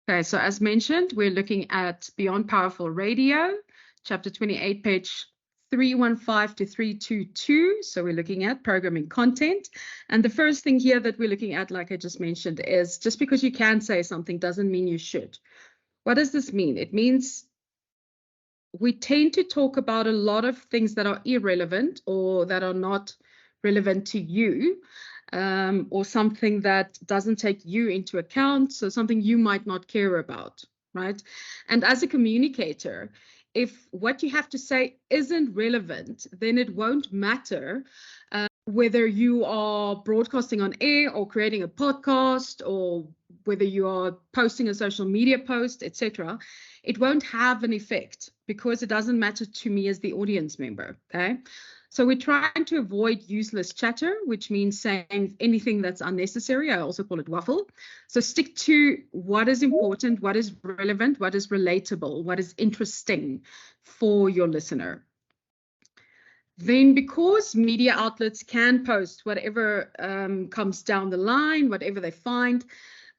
Okay, so as mentioned, we're looking at Beyond Powerful Radio, chapter 28, page 315 to 322. So we're looking at programming content. And the first thing here that we're looking at, like I just mentioned, is just because you can say something doesn't mean you should. What does this mean? It means we tend to talk about a lot of things that are irrelevant or that are not relevant to you, or something that doesn't take you into account, so something you might not care about, right? And as a communicator, if what you have to say isn't relevant, then it won't matter whether you are broadcasting on air or creating a podcast or whether you are posting a social media post, etc. It won't have an effect because it doesn't matter to me as the audience member, okay? So we're trying to avoid useless chatter, which means saying anything that's unnecessary. I also call it waffle. So stick to what is important, what is relevant, what is relatable, what is interesting for your listener. Then, because media outlets can post whatever comes down the line, whatever they find,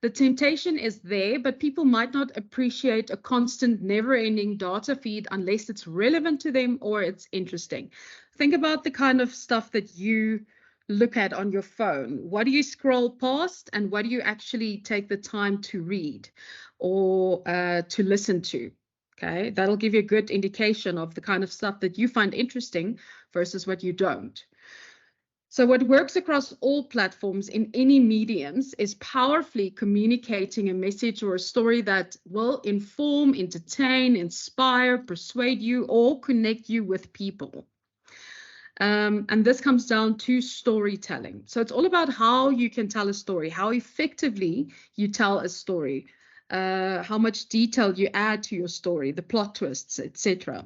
the temptation is there, but people might not appreciate a constant, never-ending data feed unless it's relevant to them or it's interesting. Think about the kind of stuff that you look at on your phone. What do you scroll past, and what do you actually take the time to read or to listen to? Okay, that'll give you a good indication of the kind of stuff that you find interesting versus what you don't. So what works across all platforms in any mediums is powerfully communicating a message or a story that will inform, entertain, inspire, persuade you, or connect you with people. And this comes down to storytelling. So it's all about how you can tell a story, how effectively you tell a story, how much detail you add to your story, the plot twists, etc.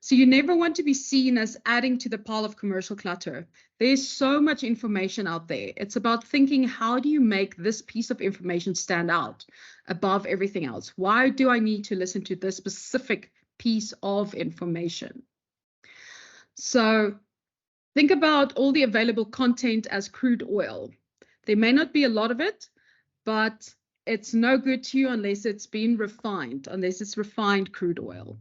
So you never want to be seen as adding to the pile of commercial clutter. There's so much information out there. It's about thinking, how do you make this piece of information stand out above everything else? Why do I need to listen to this specific piece of information? So think about all the available content as crude oil. There may not be a lot of it, but it's no good to you unless it's been refined, unless it's refined crude oil.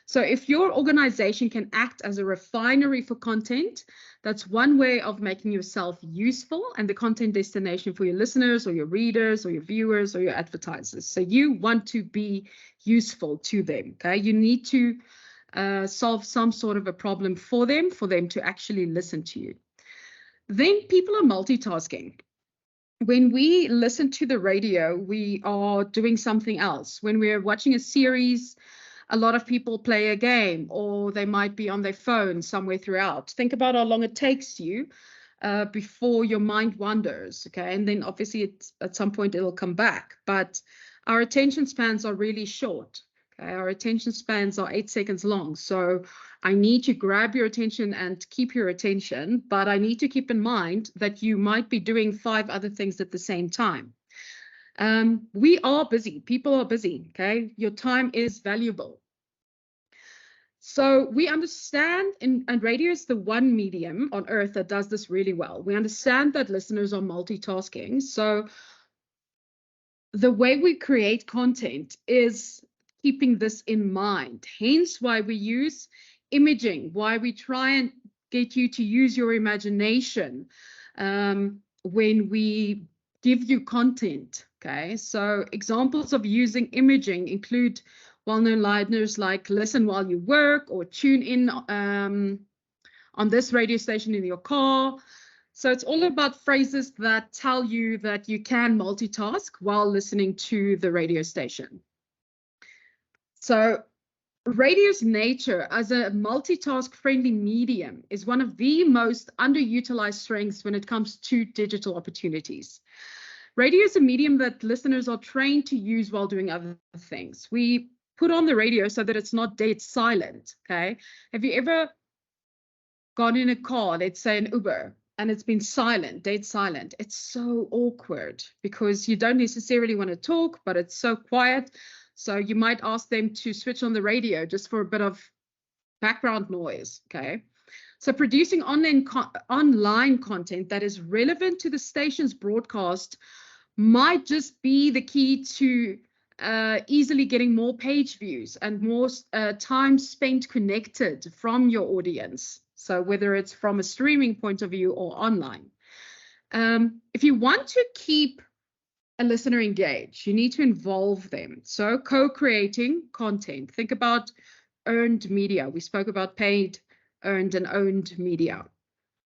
So if your organization can act as a refinery for content, that's one way of making yourself useful and the content destination for your listeners or your readers or your viewers or your advertisers. So you want to be useful to them, okay? You need to solve some sort of a problem for them to actually listen to you. Then people are multitasking. When we listen to the radio, we are doing something else. When we're watching a series, a lot of people play a game, or they might be on their phone somewhere throughout. Think about how long it takes you before your mind wanders, okay? And then obviously at some point it'll come back. But our attention spans are really short. Okay? Our attention spans are 8 seconds long. So I need to grab your attention and keep your attention, but I need to keep in mind that you might be doing 5 other things at the same time. We are busy. People are busy, okay? Your time is valuable. So we understand, and radio is the one medium on earth that does this really well. We understand that listeners are multitasking. So the way we create content is keeping this in mind. Hence why we use imaging, why we try and get you to use your imagination when we give you content, okay? So examples of using imaging include well-known liners like listen while you work or tune in on this radio station in your car. So it's all about phrases that tell you that you can multitask while listening to the radio station. So radio's nature as a multitask-friendly medium is one of the most underutilized strengths when it comes to digital opportunities. Radio is a medium that listeners are trained to use while doing other things. We put on the radio so that it's not dead silent, okay? Have you ever gone in a car, let's say an Uber, and it's been silent, dead silent? It's so awkward because you don't necessarily want to talk, but it's so quiet. So you might ask them to switch on the radio just for a bit of background noise, okay? So producing online content that is relevant to the station's broadcast might just be the key to easily getting more page views and more time spent connected from your audience. So whether it's from a streaming point of view or online. If you want to keep a listener engaged, you need to involve them. So co-creating content. Think about earned media. We spoke about paid, earned, and owned media.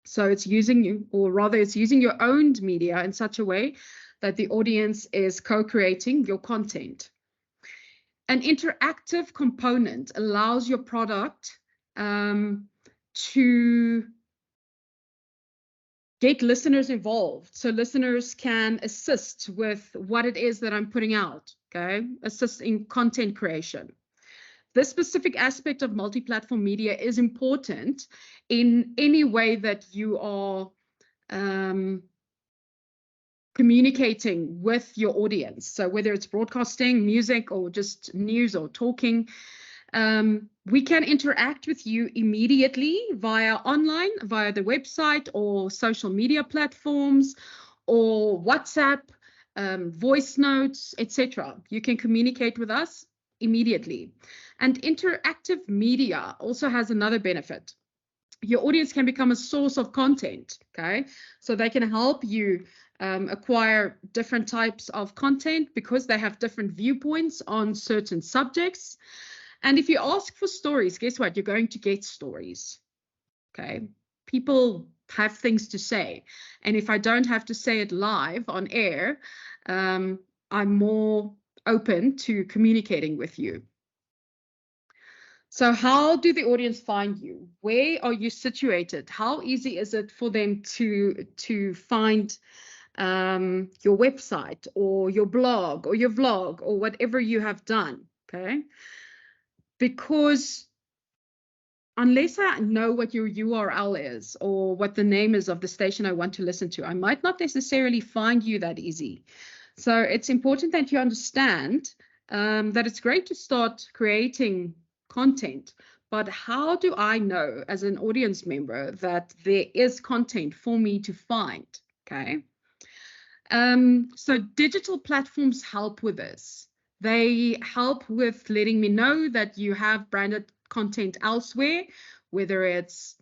So it's using you, or rather it's using your owned media in such a way that the audience is co-creating your content. An interactive component allows your product to get listeners involved. So listeners can assist with what it is that I'm putting out, okay? Assist in content creation. This specific aspect of multi-platform media is important in any way that you are communicating with your audience. So whether it's broadcasting, music, or just news or talking, we can interact with you immediately via online, via the website or social media platforms or WhatsApp, voice notes, etc. You can communicate with us immediately. And interactive media also has another benefit. Your audience can become a source of content, okay? So they can help you acquire different types of content because they have different viewpoints on certain subjects. And if you ask for stories, guess what? You're going to get stories, okay? People have things to say. And if I don't have to say it live on air, I'm more open to communicating with you. So how do the audience find you? Where are you situated? How easy is it for them to find your website or your blog or your vlog or whatever you have done, okay? Because unless I know what your URL is or what the name is of the station I want to listen to, I might not necessarily find you that easy. So it's important that you understand that it's great to start creating content, but how do I know as an audience member that there is content for me to find, okay? So digital platforms help with this. They help with letting me know that you have branded content elsewhere, whether it's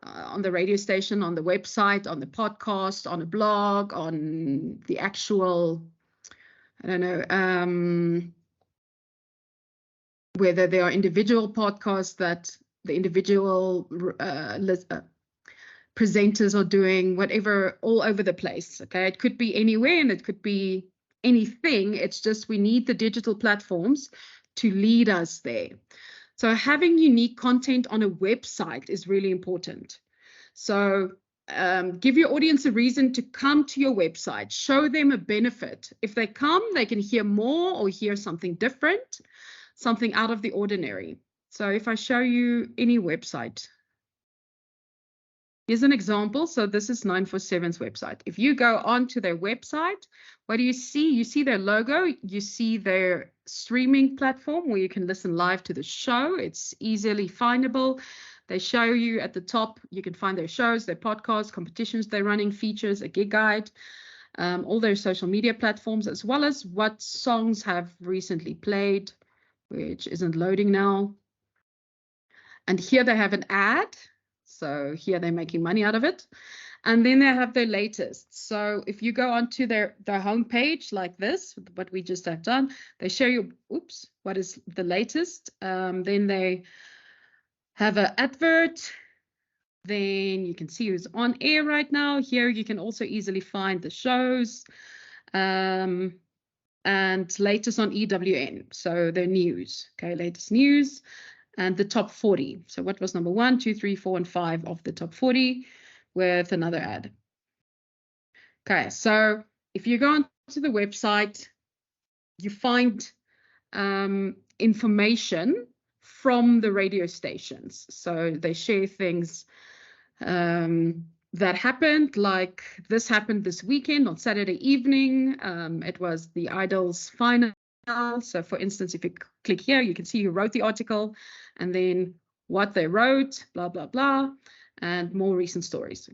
on the radio station, on the website, on the podcast, on a blog, on the actual, I don't know, whether there are individual podcasts that the individual presenters are doing, whatever, all over the place, okay? It could be anywhere and it could be anything. It's just we need the digital platforms to lead us there. So having unique content on a website is really important. So give your audience a reason to come to your website. Show them a benefit. If they come, they can hear more or hear something different, something out of the ordinary. So if I show you any website, here's an example. So this is 947's website. If you go onto their website, what do you see? You see their logo. You see their streaming platform where you can listen live to the show. It's easily findable. They show you at the top, you can find their shows, their podcasts, competitions they're running, features, a gig guide, all their social media platforms, as well as what songs have recently played, which isn't loading now. And here they have an ad. So here they're making money out of it. And then they have their latest. So if you go onto their homepage like this, what we just have done, they show you, oops, what is the latest. Then they have an advert. Then you can see who's on air right now. Here you can also easily find the shows and latest on EWN. So their news, okay, latest news. And the top 40. So what was number 1, 2, 3, 4, and 5 of the top 40 with another ad. Okay, so if you go onto the website, you find information from the radio stations. So they share things that happened, like this happened this weekend on Saturday evening. It was the Idols final. So for instance, if you click here, you can see who wrote the article and then what they wrote, blah, blah, blah, and more recent stories.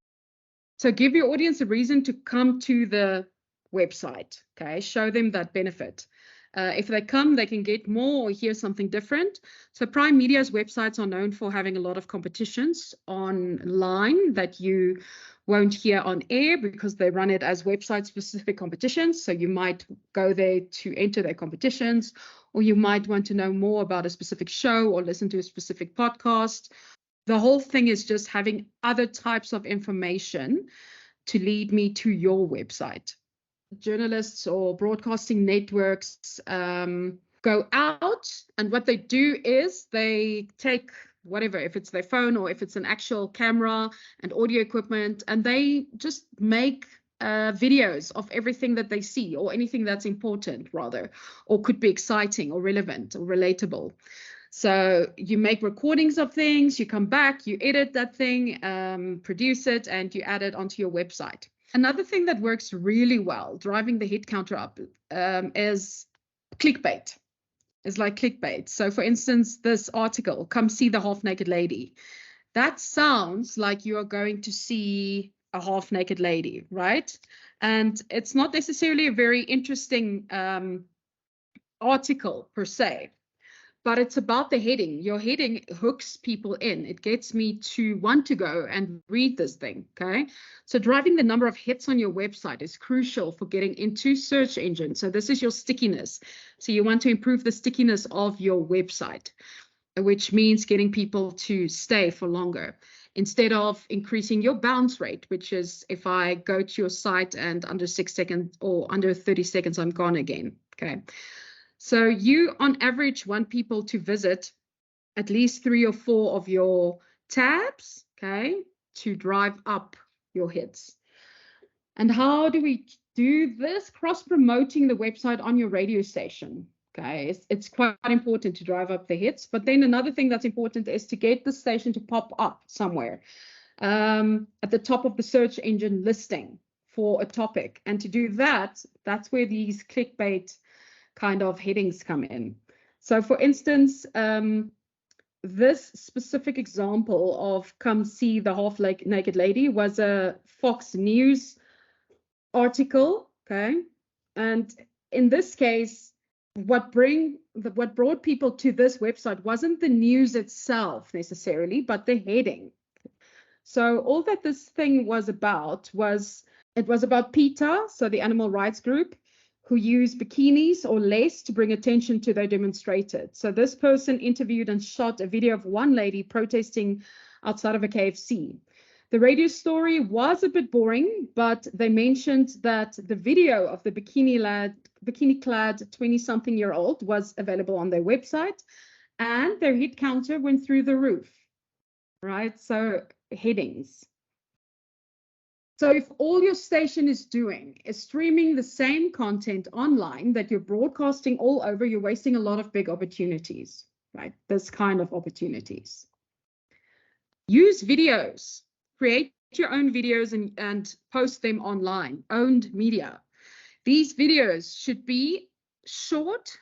So give your audience a reason to come to the website, okay? Show them that benefit. If they come, they can get more or hear something different. So Prime Media's websites are known for having a lot of competitions online that you won't hear on air because they run it as website-specific competitions. So you might go there to enter their competitions, or you might want to know more about a specific show or listen to a specific podcast. The whole thing is just having other types of information to lead me to your website. Journalists or broadcasting networks go out, and what they do is they take whatever, if it's their phone or if it's an actual camera and audio equipment, and they just make videos of everything that they see, or anything that's important rather, or could be exciting or relevant or relatable. So you make recordings of things, you come back, you edit that thing, produce it, and you add it onto your website. Another thing that works really well, driving the hit counter up, is clickbait. It's like clickbait. So for instance, this article, "Come see the half-naked lady." That sounds like you are going to see a half-naked lady, right? And it's not necessarily a very interesting article per se, but it's about the heading. Your heading hooks people in. It gets me to want to go and read this thing, okay? So driving the number of hits on your website is crucial for getting into search engines. So this is your stickiness. So you want to improve the stickiness of your website, which means getting people to stay for longer, instead of increasing your bounce rate, which is if I go to your site and under 6 seconds or under 30 seconds, I'm gone again, okay? So you, on average, want people to visit at least 3 or 4 of your tabs, okay, to drive up your hits. And how do we do this? Cross-promoting the website on your radio station, okay? It's quite important to drive up the hits. But then another thing that's important is to get the station to pop up somewhere at the top of the search engine listing for a topic. And to do that, that's where these clickbait kind of headings come in. So for instance, this specific example of "Come see the half-naked lady" was a Fox News article, okay? And in this case, what brought people to this website wasn't the news itself necessarily, but the heading. So all that this thing was about was, it was about PETA, so the animal rights group, who use bikinis or less to bring attention to their demonstrators. So this person interviewed and shot a video of one lady protesting outside of a KFC. The radio story was a bit boring, but they mentioned that the video of the bikini-clad 20-something-year-old was available on their website, and their hit counter went through the roof, right? So headings. So if all your station is doing is streaming the same content online that you're broadcasting all over, you're wasting a lot of big opportunities, right? This kind of opportunities. Use videos. Create your own videos and post them online. Owned media. These videos should be short,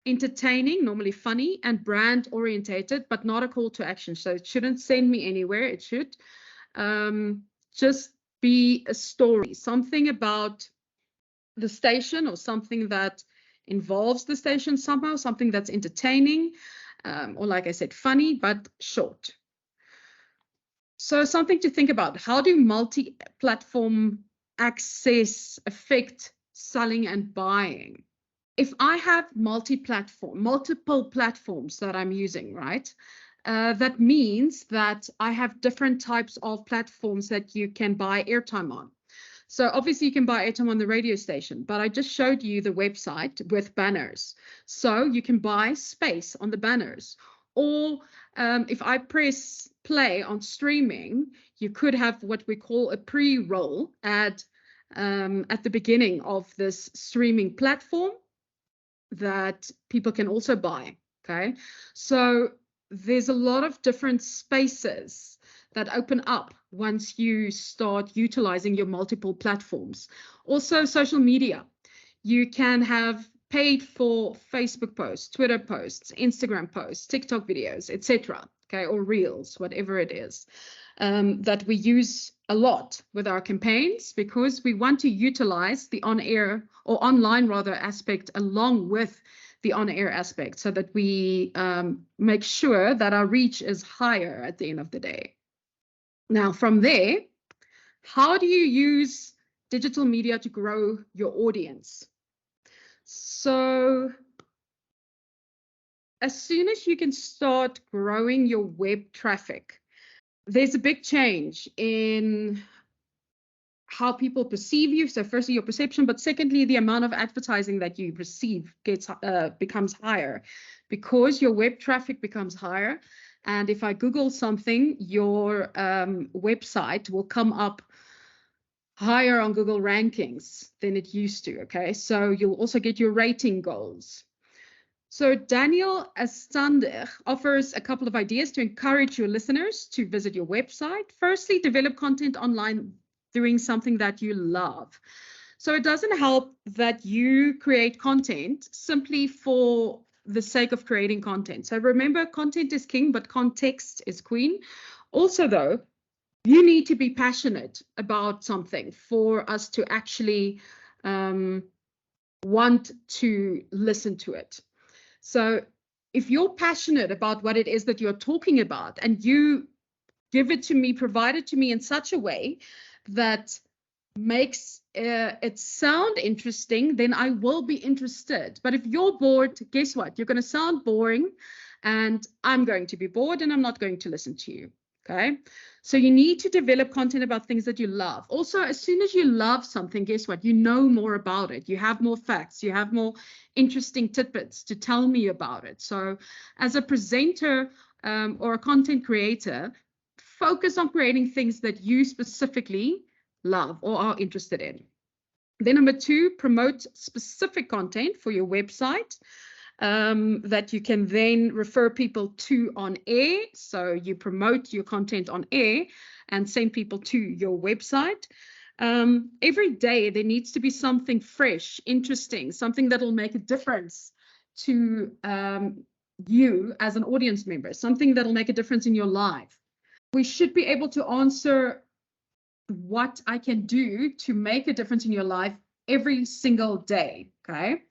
entertaining, normally funny, and brand orientated, but not a call to action. So it shouldn't send me anywhere. It should just be a story, something about the station or something that involves the station somehow, something that's entertaining, or like I said, funny, but short. So something to think about. How do multi-platform access affect selling and buying? If I have multiple platforms that I'm using, right? That means that I have different types of platforms that you can buy airtime on. So obviously you can buy airtime on the radio station, but I just showed you the website with banners. So you can buy space on the banners. Or if I press play on streaming, you could have what we call a pre-roll ad at the beginning of this streaming platform that people can also buy, okay? So there's a lot of different spaces that open up once you start utilizing your multiple platforms. Also, social media. You can have paid for Facebook posts, Twitter posts, Instagram posts, TikTok videos, etc., okay, or reels, whatever it is. that we use a lot with our campaigns, because we want to utilize the on-air or online rather aspect along with the on-air aspect, so that we make sure that our reach is higher at the end of the day. Now, from there, how do you use digital media to grow your audience? So as soon as you can start growing your web traffic, there's a big change in how people perceive you. So firstly, your perception, but secondly, the amount of advertising that you receive becomes higher, because your web traffic becomes higher. And if I Google something, your website will come up higher on Google rankings than it used to. Okay, so you'll also get your rating goals. So Daniel Astander offers a couple of ideas to encourage your listeners to visit your website. Firstly, develop content online doing something that you love. So it doesn't help that you create content simply for the sake of creating content. So remember, content is king, but context is queen. Also, though, you need to be passionate about something for us to actually want to listen to it. So if you're passionate about what it is that you're talking about, and you give it to me, provide it to me in such a way that makes it sound interesting, then I will be interested. But if you're bored, guess what? You're going to sound boring, and I'm going to be bored, and I'm not going to listen to you. Okay, so you need to develop content about things that you love. Also, as soon as you love something, guess what? You know more about it. You have more facts. You have more interesting tidbits to tell me about it. So as a presenter or a content creator, focus on creating things that you specifically love or are interested in. Then number 2, promote specific content for your website that you can then refer people to on air. So you promote your content on air and send people to your website. Every day there needs to be something fresh, interesting, something that will make a difference to you as an audience member, something that will make a difference in your life. We should be able to answer what I can do to make a difference in your life every single day, okay?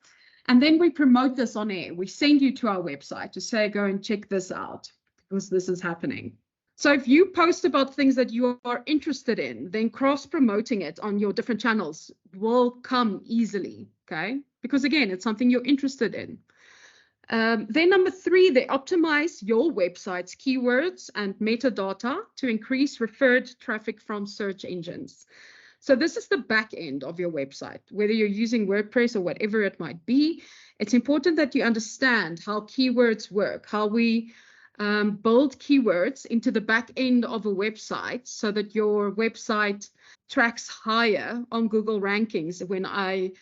And then we promote this on air. We send you to our website to say, go and check this out, because this is happening. So if you post about things that you are interested in, then cross-promoting it on your different channels will come easily, okay? Because again, it's something you're interested in. Then number 3, they optimize your website's keywords and metadata to increase referred traffic from search engines. So this is the back end of your website, whether you're using WordPress or whatever it might be. It's important that you understand how keywords work, how we build keywords into the back end of a website so that your website tracks higher on Google rankings when I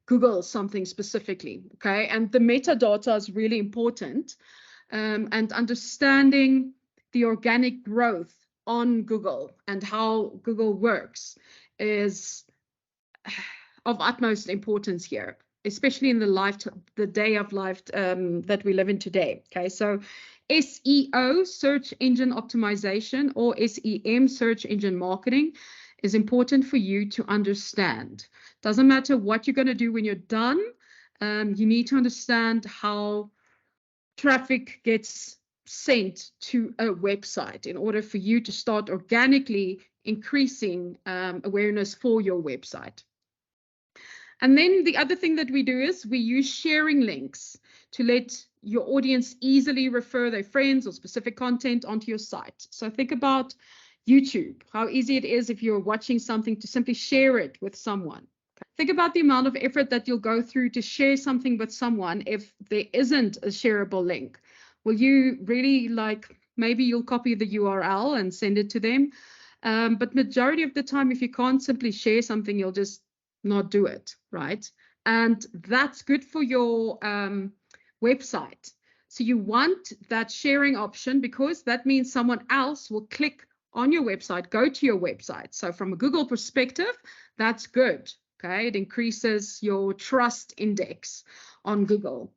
Google something specifically, okay? And the metadata is really important, and understanding the organic growth on Google and how Google works is of utmost importance here, especially in the day of life that we live in today. Okay, so SEO, search engine optimization, or SEM, search engine marketing, is important for you to understand. Doesn't matter what you're going to do when you're done. You need to understand how traffic gets sent to a website in order for you to start organically increasing awareness for your website. And then the other thing that we do is we use sharing links to let your audience easily refer their friends or specific content onto your site. So think about YouTube, how easy it is if you're watching something to simply share it with someone. Think about the amount of effort that you'll go through to share something with someone if there isn't a shareable link. Will you really, maybe you'll copy the URL and send it to them? But majority of the time, if you can't simply share something, you'll just not do it, right? And that's good for your website. So you want that sharing option, because that means someone else will click on your website, go to your website. So from a Google perspective, that's good, okay? It increases your trust index on Google.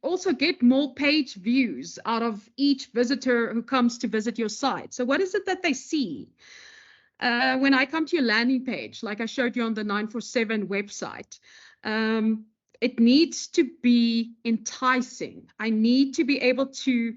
also get more page views out of each visitor who comes to visit your site. So what is it that they see? When I come to your landing page, like I showed you on the 947 website, it needs to be enticing. I need to be able to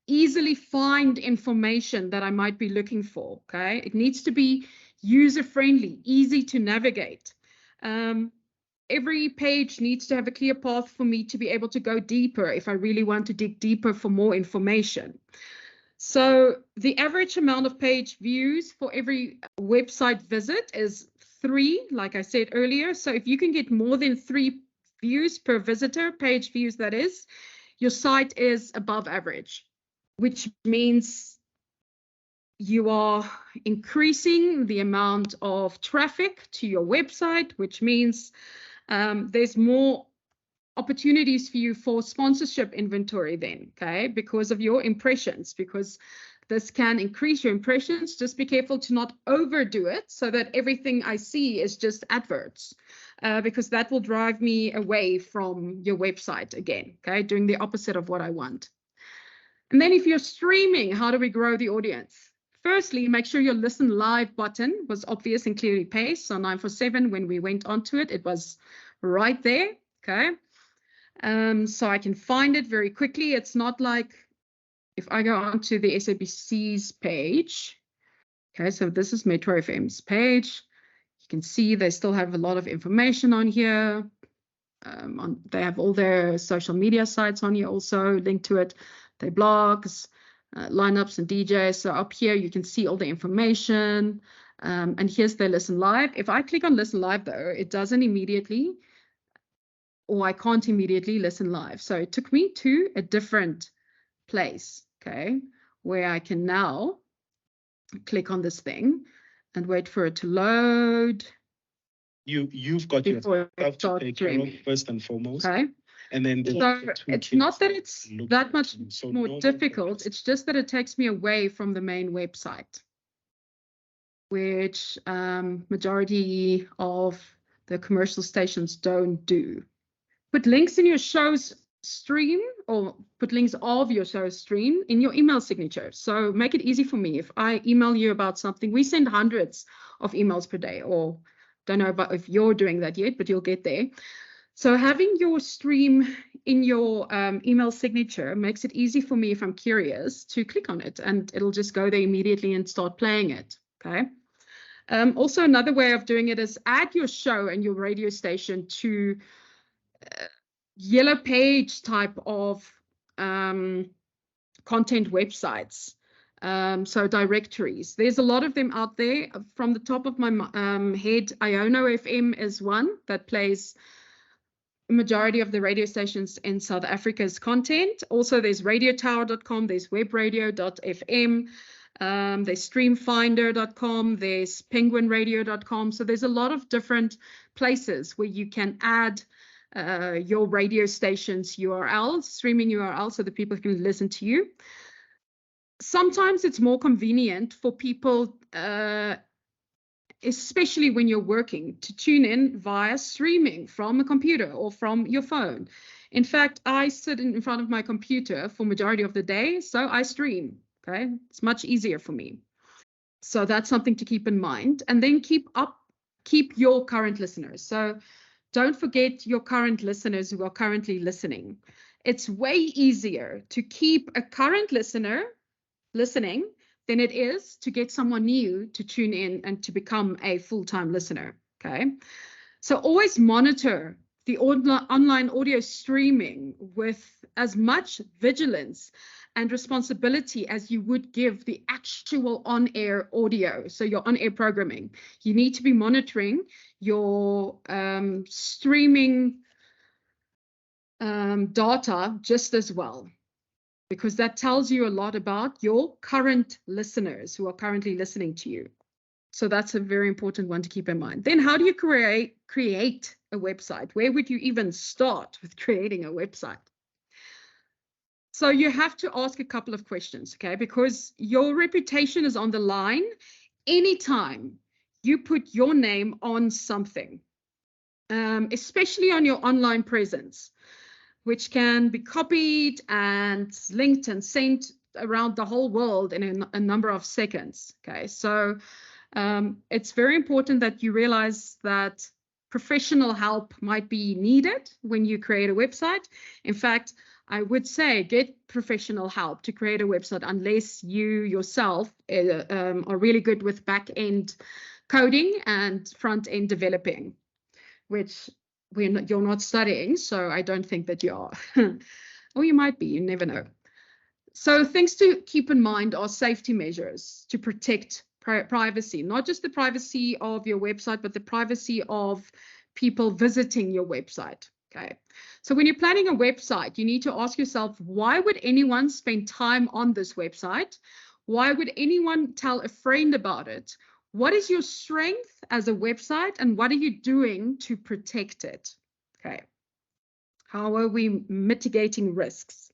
easily find information that I might be looking for, okay? It needs to be user-friendly, easy to navigate. Every page needs to have a clear path for me to be able to go deeper if I really want to dig deeper for more information. So the average amount of page views for every website visit is 3, like I said earlier. So if you can get more than 3 views per visitor, page views that is, your site is above average, which means you are increasing the amount of traffic to your website, which means there's more opportunities for you for sponsorship inventory then, okay, because of your impressions, because this can increase your impressions. Just be careful to not overdo it so that everything I see is just adverts, because that will drive me away from your website again, okay, doing the opposite of what I want. And then if you're streaming, how do we grow the audience? Firstly, make sure your listen live button was obvious and clearly placed. So 947, when we went onto it, it was right there, okay? So I can find it very quickly. It's not like if I go onto the SABC's page, okay, so this is Metro FM's page. You can see they still have a lot of information on here. They have all their social media sites on here also linked to it, their blogs, lineups and DJs. So up here you can see all the information, and here's their listen live. If I click on listen live though, it doesn't immediately, or I can't immediately listen live. So it took me to a different place, okay, where I can now click on this thing and wait for it to load. You've got yourself to take care of first and foremost. Okay. And then so it's not that it's that much more difficult. It's just that it takes me away from the main website, which majority of the commercial stations don't do. Put links in your show's stream, or put links of your show's stream in your email signature. So make it easy for me. If I email you about something, we send hundreds of emails per day, or don't know about if you're doing that yet, but you'll get there. So having your stream in your email signature makes it easy for me, if I'm curious, to click on it, and it'll just go there immediately and start playing it, okay? Also, another way of doing it is add your show and your radio station to yellow page type of content websites. So directories, there's a lot of them out there. From the top of my head, Iono FM is one that plays a majority of the radio stations in South Africa's content. Also, there's radiotower.com, there's webradio.fm, there's streamfinder.com, there's penguinradio.com. So there's a lot of different places where you can add your radio station's URL, streaming URL, so that people can listen to you. Sometimes it's more convenient for people, especially when you're working, to tune in via streaming from a computer or from your phone. In fact, I sit in front of my computer for majority of the day, so I stream, okay? It's much easier for me. So that's something to keep in mind. And then keep your current listeners. So don't forget your current listeners who are currently listening. It's way easier to keep a current listener listening than it is to get someone new to tune in and to become a full-time listener, okay? So always monitor the online audio streaming with as much vigilance and responsibility as you would give the actual on-air audio, so your on-air programming. You need to be monitoring your streaming data just as well, because that tells you a lot about your current listeners who are currently listening to you. So that's a very important one to keep in mind. Then how do you create a website? Where would you even start with creating a website? So you have to ask a couple of questions, okay? Because your reputation is on the line anytime you put your name on something, especially on your online presence. which can be copied and linked and sent around the whole world in a number of seconds. Okay, so it's very important that you realize that professional help might be needed when you create a website. In fact, I would say get professional help to create a website unless you yourself are really good with back-end coding and front-end developing, which you're not studying, so I don't think that you are. Or you might be, you never know. So things to keep in mind are safety measures to protect privacy, not just the privacy of your website, but the privacy of people visiting your website. Okay, so when you're planning a website, you need to ask yourself, why would anyone spend time on this website? Why would anyone tell a friend about it? What is your strength as a website, and what are you doing to protect it? Okay, how are we mitigating risks?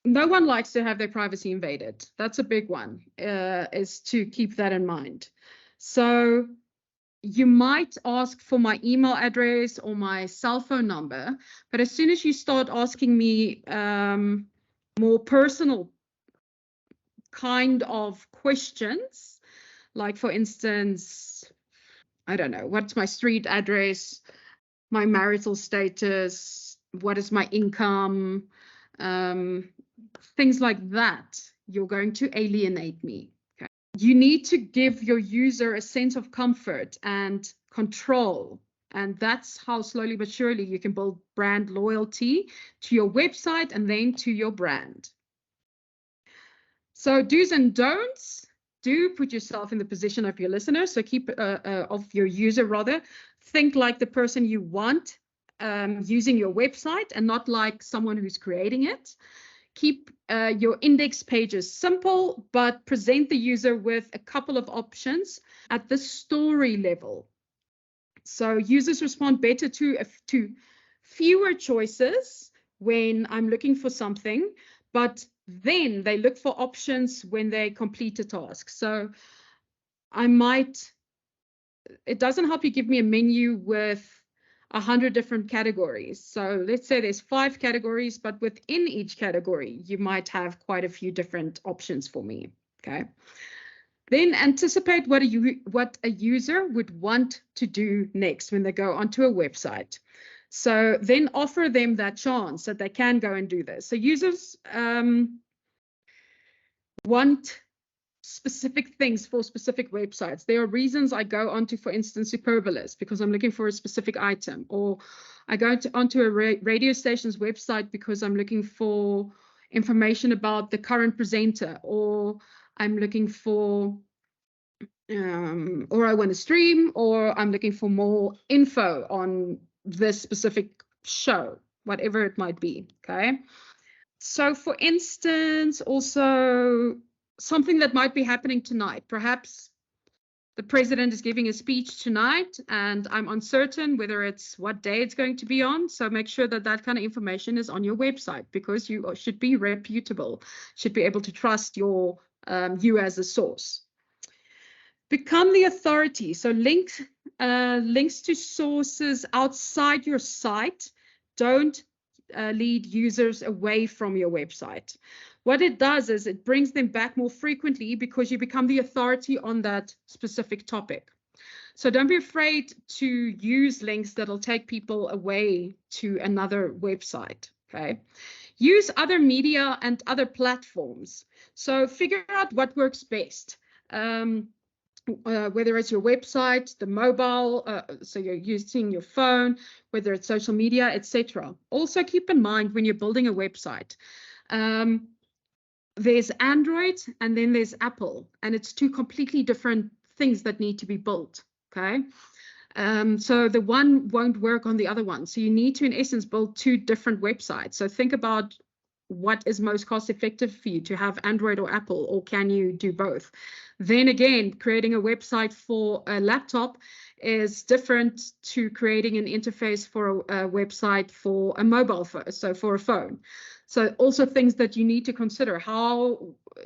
No one likes to have their privacy invaded. That's a big one, is to keep that in mind. So you might ask for my email address or my cell phone number, but as soon as you start asking me more personal kind of questions, like for instance, I don't know, what's my street address, my marital status, what is my income, things like that, you're going to alienate me. Okay? You need to give your user a sense of comfort and control. And that's how slowly but surely you can build brand loyalty to your website and then to your brand. So do's and don'ts. Do put yourself in the position of your listener. So keep of your user rather. Think like the person you want using your website and not like someone who's creating it. Keep your index pages simple, but present the user with a couple of options at the story level. So users respond better to fewer choices when I'm looking for something, but then they look for options when they complete a task. So it doesn't help you give me a menu with 100 different categories. So let's say there's 5 categories, but within each category, you might have quite a few different options for me. Okay. Then anticipate what a user would want to do next when they go onto a website. So then offer them that chance that they can go and do this. So users want specific things for specific websites. There are reasons I go onto, for instance, Superbalist, because I'm looking for a specific item, or I go onto a radio station's website because I'm looking for information about the current presenter, or I'm looking for, or I want to stream, or I'm looking for more info on this specific show, whatever it might be. Okay. So for instance, also something that might be happening tonight, perhaps the president is giving a speech tonight and I'm uncertain whether it's what day it's going to be on. So make sure that that kind of information is on your website, because you should be reputable, should be able to trust you as a source. Become the authority. So links to sources outside your site don't lead users away from your website. What it does is it brings them back more frequently because you become the authority on that specific topic. So don't be afraid to use links that'll take people away to another website. Okay. Use other media and other platforms. So figure out what works best. Whether it's your website, the mobile, so you're using your phone, whether it's social media, etc. Also keep in mind when you're building a website, there's Android and then there's Apple, and it's 2 completely different things that need to be built. Okay. So the one won't work on the other one. So you need to, in essence, build 2 different websites. So think about what is most cost effective for you, to have Android or Apple, or can you do both? Then again, creating a website for a laptop is different to creating an interface for a website for a mobile phone, so for a phone. So also things that you need to consider. How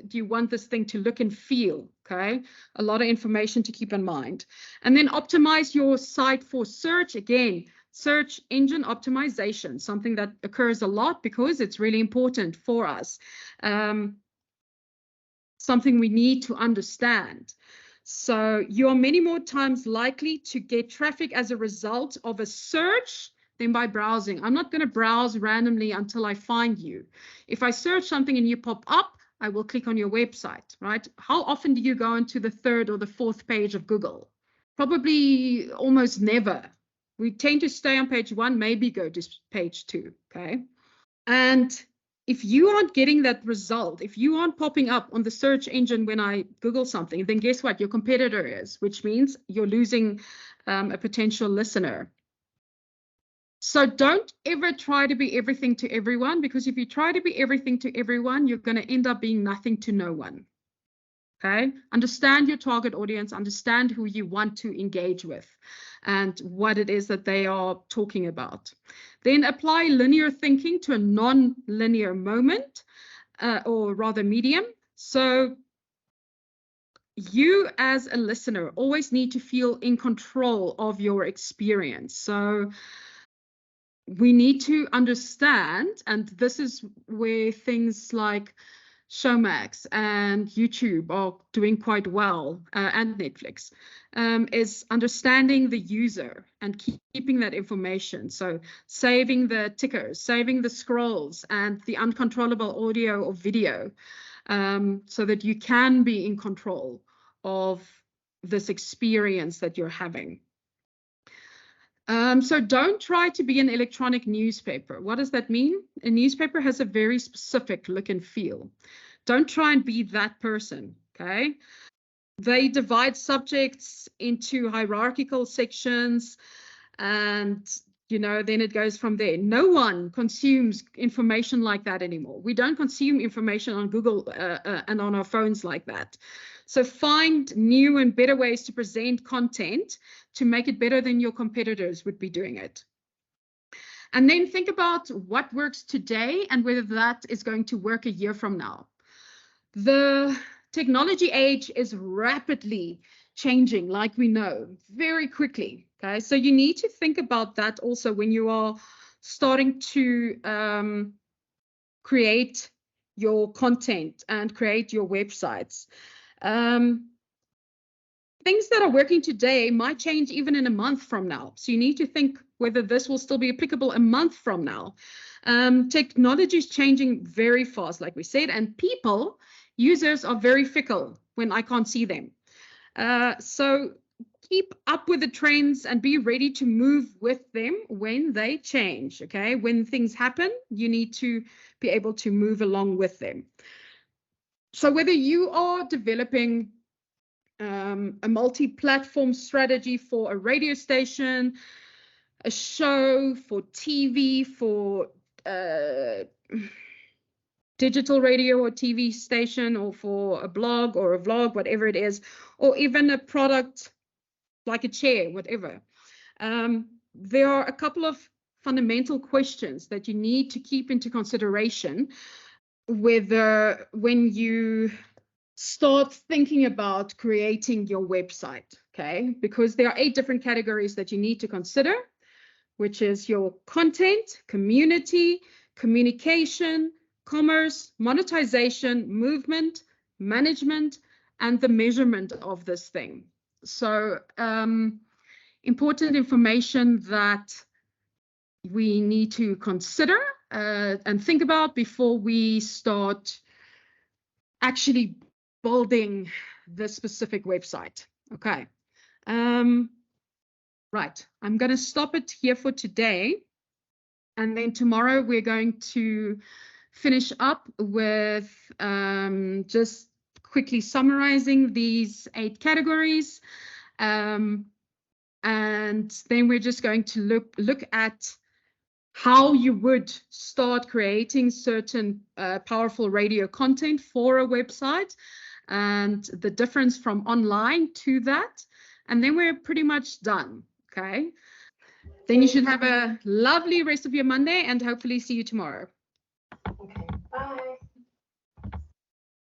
do you want this thing to look and feel? Okay, a lot of information to keep in mind. And then optimize your site for search. Again, search engine optimization, something that occurs a lot because it's really important for us. Something we need to understand. So you are many more times likely to get traffic as a result of a search than by browsing. I'm not going to browse randomly until I find you. If I search something and you pop up, I will click on your website, right? How often do you go into the 3rd or the 4th page of Google? Probably almost never. We tend to stay on page 1, maybe go to page 2, okay? And if you aren't getting that result, if you aren't popping up on the search engine when I Google something, then guess what? Your competitor is, which means you're losing a potential listener. So don't ever try to be everything to everyone, because if you try to be everything to everyone, you're going to end up being nothing to no one. Okay? Understand your target audience, understand who you want to engage with and what it is that they are talking about. Then apply linear thinking to a non-linear moment, or rather medium. So you as a listener always need to feel in control of your experience. So we need to understand, and this is where things like Showmax and YouTube are doing quite well, and Netflix, is understanding the user and keeping that information. So saving the tickers, saving the scrolls and the uncontrollable audio or video, so that you can be in control of this experience that you're having. So don't try to be an electronic newspaper. What does that mean? A newspaper has a very specific look and feel. Don't try and be that person, okay? They divide subjects into hierarchical sections, and then it goes from there. No one consumes information like that anymore. We don't consume information on Google and on our phones like that. So find new and better ways to present content to make it better than your competitors would be doing it. And then think about what works today and whether that is going to work a year from now. The technology age is rapidly changing, like we know, very quickly. Okay, so you need to think about that also when you are starting to create your content and create your websites. Things that are working today might change even in a month from now. So you need to think whether this will still be applicable a month from now. Technology is changing very fast, like we said, and users are very fickle when I can't see them. So keep up with the trends and be ready to move with them when they change, okay? When things happen, you need to be able to move along with them. So whether you are developing a multi-platform strategy for a radio station, a show, for TV, for digital radio or TV station, or for a blog or a vlog, whatever it is, or even a product like a chair, whatever. There are a couple of fundamental questions that you need to keep into consideration when you start thinking about creating your website, okay? Because there are 8 different categories that you need to consider, which is your content, community, communication, commerce, monetization, movement, management, and the measurement of this thing. So important information that we need to consider and think about before we start actually building the specific website. Okay. Right. I'm going to stop it here for today. And then tomorrow we're going to finish up with just quickly summarizing these 8 categories. And then we're just going to look at how you would start creating certain powerful radio content for a website and the difference from online to that. And then we're pretty much done, okay? Then you should have a lovely rest of your Monday and hopefully see you tomorrow. Okay.